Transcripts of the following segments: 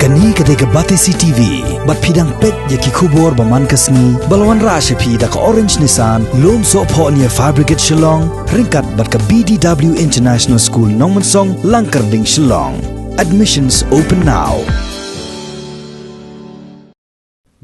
Kani kadega Batesi TV, bat pidang pet yaki kubor baman kasni, balawan rasha pi da ka Orange Nissan, lom so po niya Fabricate Shnong, ringkat bat ka BDW International School Nongshong, Langkarding Shnong. Admissions open now.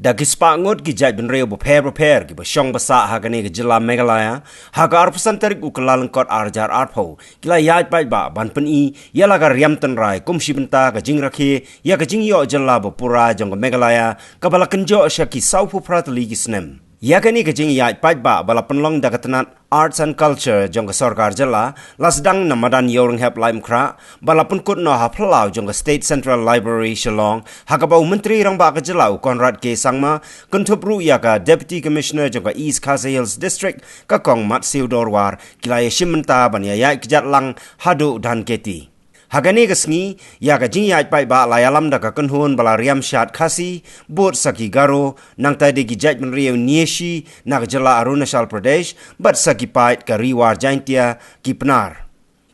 Dagi spangot ki Ïaid benreo prepare ki basyong basa hagane ki jila Meghalaya hagar pesantarik ukelalang kot arjar arpo kila Ïaid Paidbah ban peni yala ka Riam Tynrai kumshi benta ka jing Rakhe ya ka jing yo jila pura jong ka Meghalaya ka bala kenjo asya ki saupu pratali ki snem ya ka ni ka jing Ïaid Paidbah bala penlong da ka tenat Arts and Culture jong ka sarkar jala lasdang namadan yoreng hep laim kra bala penkut no ha plau jong ka State Central Library Shnong hakabau menteri rang ba ka jala konrad ke sangma kuntup ru ya ka Deputy Commissioner jong ka East Khasi Hills District ka kong mat siudorwar kilaya shimenta ban ya Ïaid kejat lang hadu dan keti hagane gasngi ya ka jing Ïaid Paidbah layalam da ka kunhun bala Riam shat khasi bot saki garo nang tadi ki Ïaid benreo nieshi na ka jala Arunachal Pradesh bat saki pait ka riwar jaintia ki penar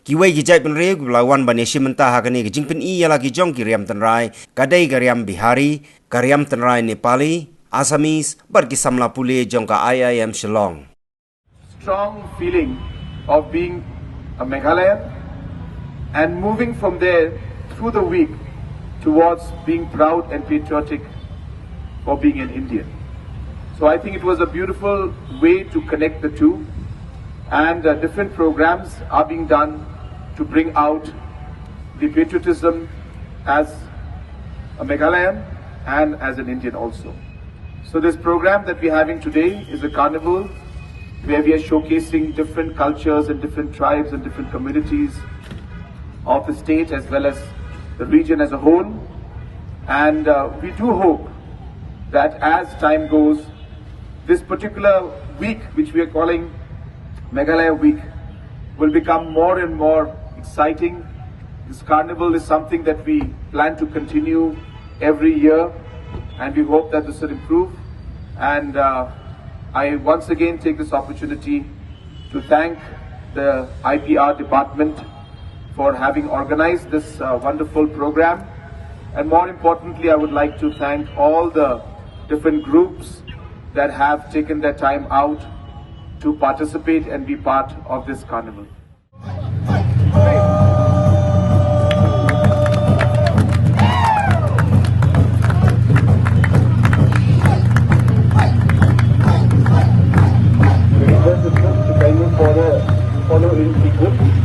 ki wei ki Ïaid benreo ki lawan ban yeshi menta hagane ki jing pen I yala ki jong ki Riam Tynrai kadai ka Riam Bihari ka Riam Tynrai Nepali Assamese bat ki samla pule jong ka IIM Shnong. Strong feeling of being a Meghalayan and moving from there through the week towards being proud and patriotic for being an Indian. So I think it was a beautiful way to connect the two, and different programs are being done to bring out the patriotism as a Meghalayan and as an Indian also. So this program that we're having today is a carnival where we are showcasing different cultures and different tribes and different communities of the state as well as the region as a whole, and we do hope that as time goes, this particular week which we are calling Meghalaya week will become more and more exciting. This carnival is something that we plan to continue every year, and we hope that this will improve. And I once again take this opportunity to thank the IPR department for having organized this wonderful program, and more importantly I would like to thank all the different groups that have taken their time out to participate and be part of this carnival. Follow in sequence.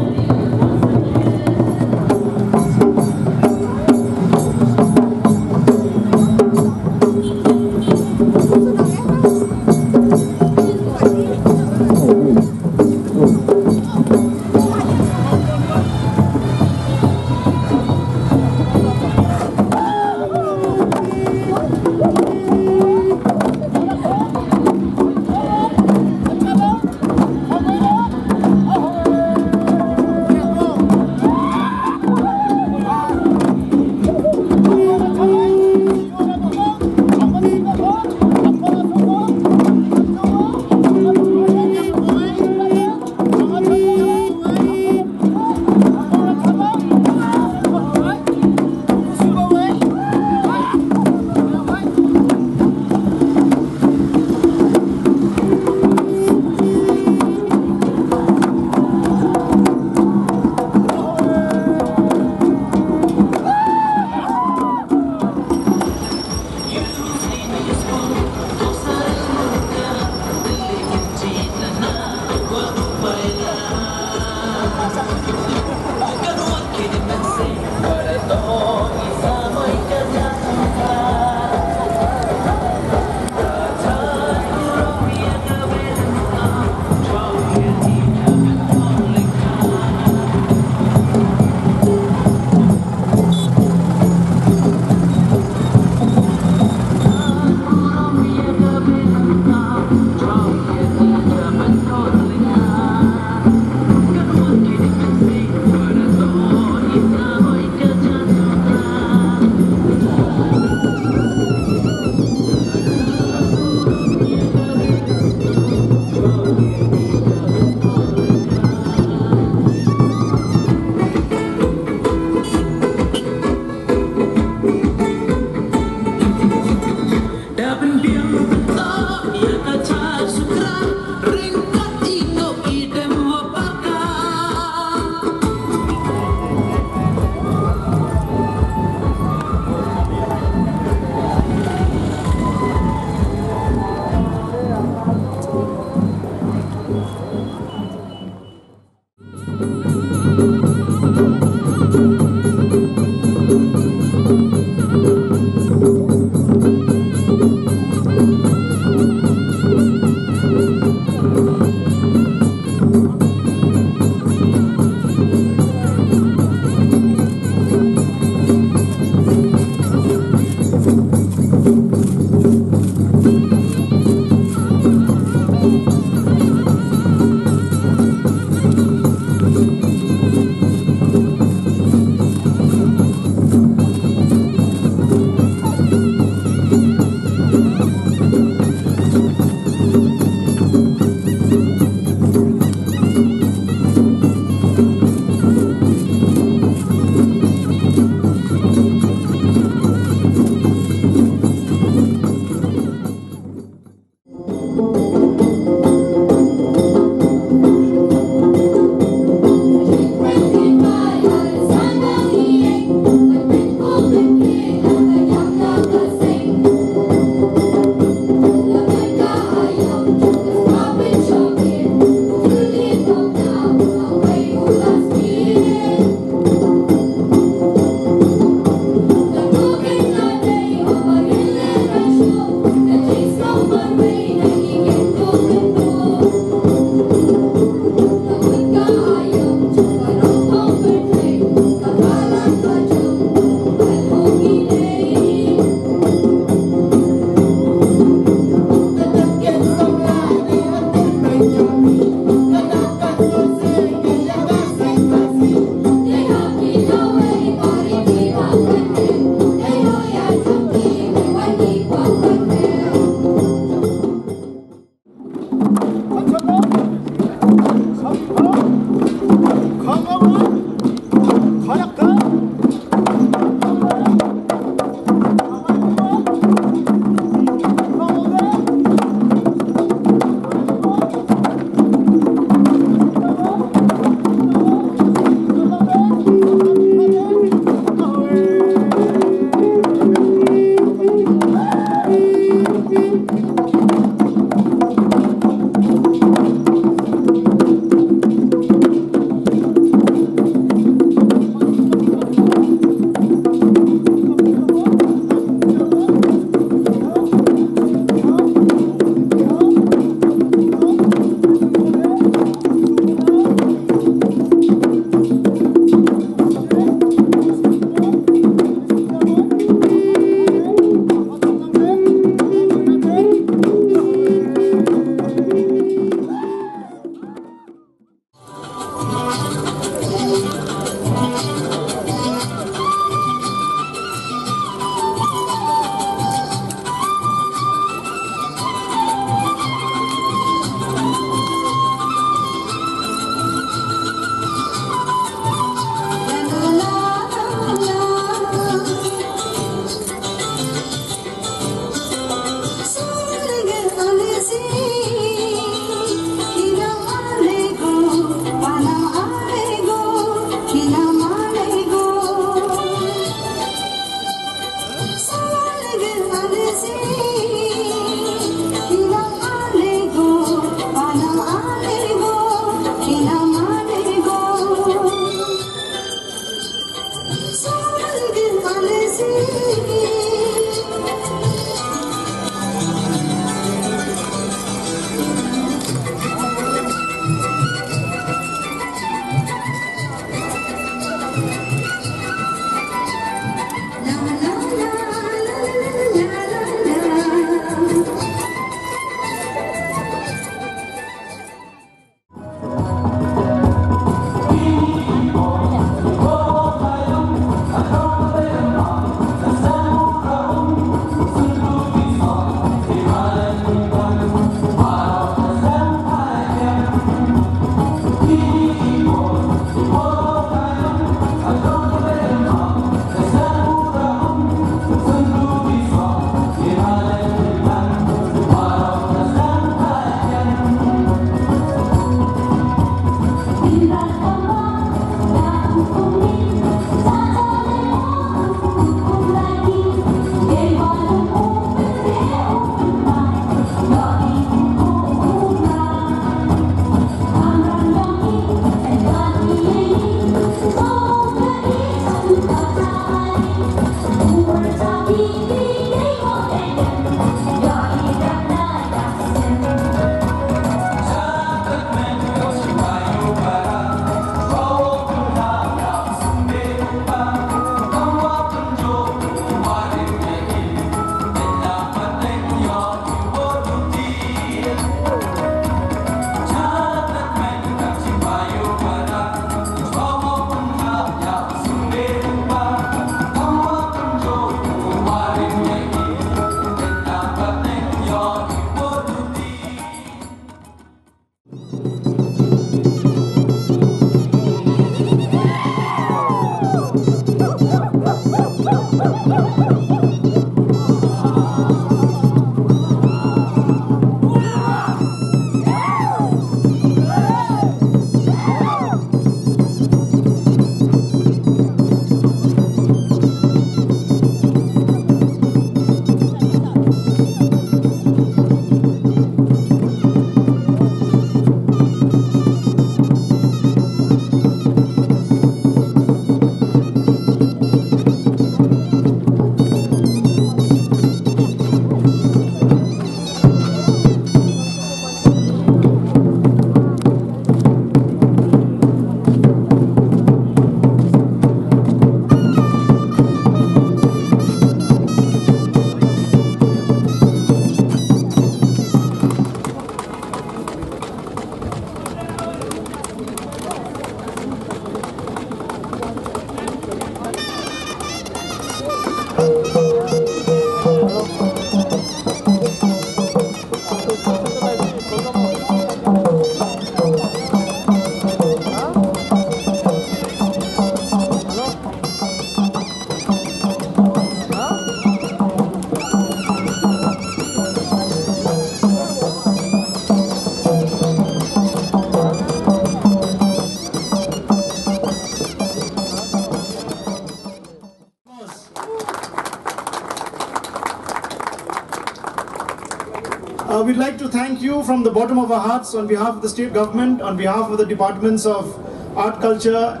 We'd like to thank you from the bottom of our hearts on behalf of the state government, on behalf of the departments of art, culture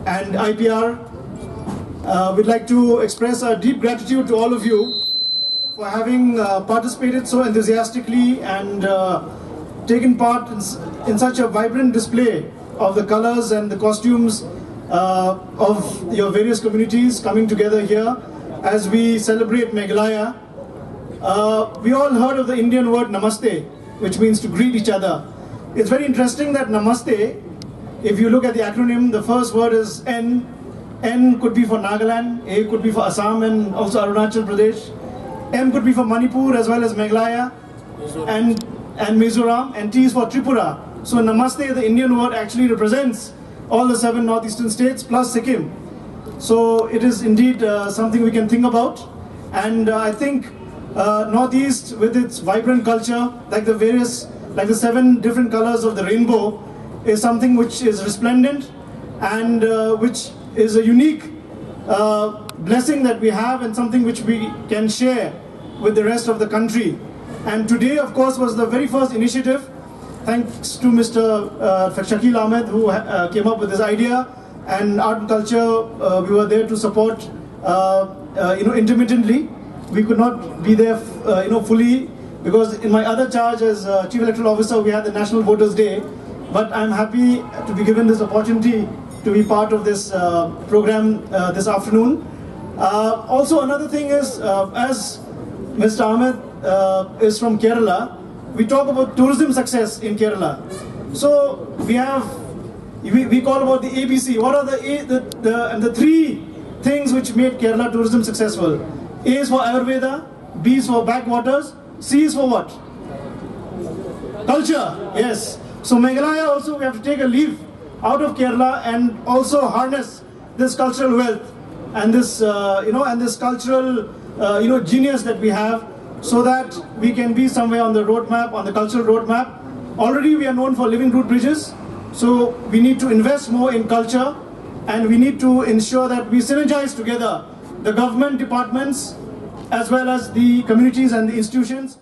and IPR. We'd like to express our deep gratitude to all of you for having participated so enthusiastically and taken part in such a vibrant display of the colors and the costumes of your various communities coming together here as we celebrate Meghalaya. We all heard of the Indian word namaste, which means to greet each other. It's very interesting that namaste, if you look at the acronym, the first word is N. N could be for Nagaland, A could be for Assam and also Arunachal Pradesh. M could be for Manipur as well as Meghalaya and Mizoram, and T is for Tripura. So namaste, the Indian word, actually represents all the 7 northeastern states plus Sikkim. So it is indeed something we can think about, and I think Northeast with its vibrant culture, like the 7 different colors of the rainbow, is something which is resplendent and which is a unique blessing that we have and something which we can share with the rest of the country. And today, of course, was the very first initiative, thanks to Mr. Shakil Ahmed, who came up with this idea, and art and culture, we were there to support intermittently. We could not be there fully, because in my other charge as Chief Electoral Officer, we had the National Voters' Day. But I'm happy to be given this opportunity to be part of this program this afternoon. Also, another thing is, as Mr. Ahmed is from Kerala, we talk about tourism success in Kerala. So we call about the ABC. What are the 3 things which made Kerala tourism successful? A is for Ayurveda, B is for backwaters, C is for what? Culture, yes. So Meghalaya also, we have to take a leaf out of Kerala and also harness this cultural wealth and this, and this cultural, genius that we have, so that we can be somewhere on the roadmap, on the cultural roadmap. Already we are known for living root bridges, so we need to invest more in culture, and we need to ensure that we synergize together the government departments as well as the communities and the institutions.